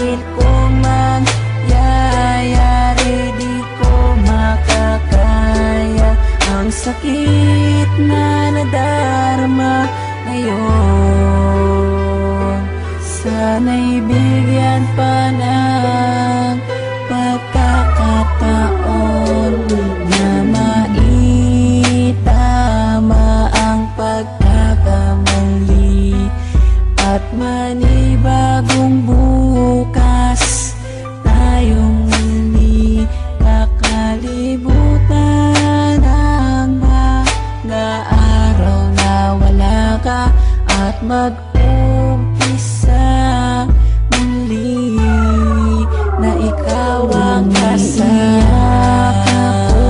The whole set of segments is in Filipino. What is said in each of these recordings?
Dahil kung mangyayari di ko makakaya ang sakit na nadarama ngayon. Sana'y bigyan pa ng pagkakataon na maitama ang pagkakamali at manibagong bukas tayong muli kakalibutan ang mga araw na wala ka at mag-umpisa muli na ikaw ang kasama ko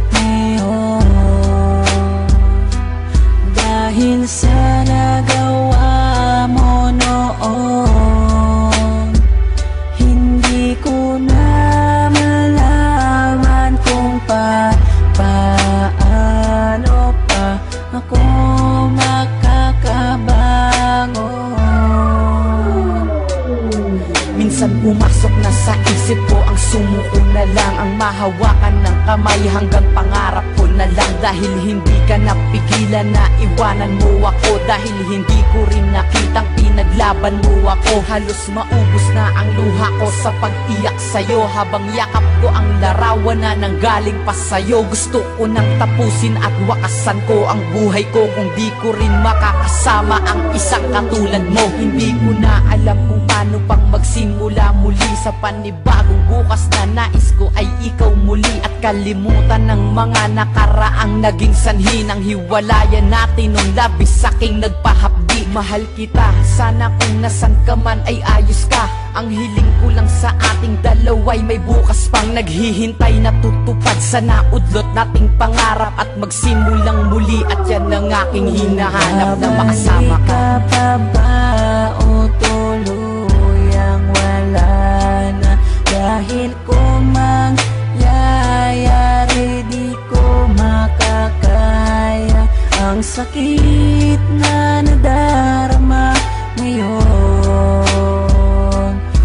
ngayon. Dahil sa nagawa mo noon, hindi ko na malaman kung paano pa ako makakabangon. Minsan pumasok na sa isip ko ang sumuko na lang, ang mahawakan ng kamay hanggang pangarap ko na lang. Dahil hindi ka napigilan na iwanan mo ako, dahil hindi ko rin nakitang pinaglaban mo ako. Halos maubos na ang luha ko sa pag-iyak sa'yo, habang yakap ko ang larawan na nanggaling pa sa'yo. Gusto ko nang tapusin at wakasan ko ang buhay ko kung di ko rin makakasama ang isang katulad mo. Hindi ko na alam kung paano pang magsimula muli sa panibagong bukas na nais ko ay ikaw muli, at kalimutan ng mga nakaraang naging sanhi ng hiwalayan natin nung labis saking nagpahapdi. Mahal kita, sana kung nasan ka man ay ayos ka. Ang hiling ko lang sa ating dalawa'y may bukas pang naghihintay na tutupad. Sana udlot nating pangarap at magsimulang muli, at yan ang aking hinahanap na makasama ka. Pa ba o tuluyang wala na? Dahil kung mangyayari di ko makakaya ang sakit na nadarama ngayon.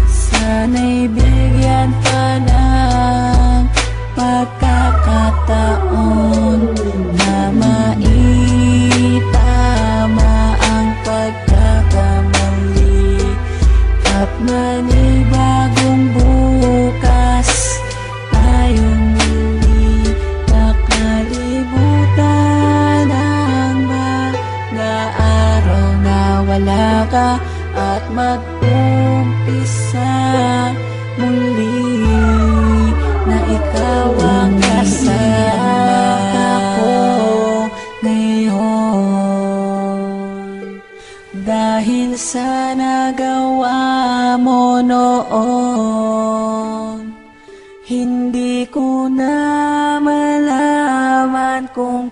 Sana'y bigyan pa ng pagkakataon na maitama ang pagkakamali at manibagong bukas tayong muli kakalibutan ang mga araw na wala ka at mag-umpisa muli na ikaw ang kasama ko ngayon. Dahil sa nagawa mo noon, hindi ko na malaman kung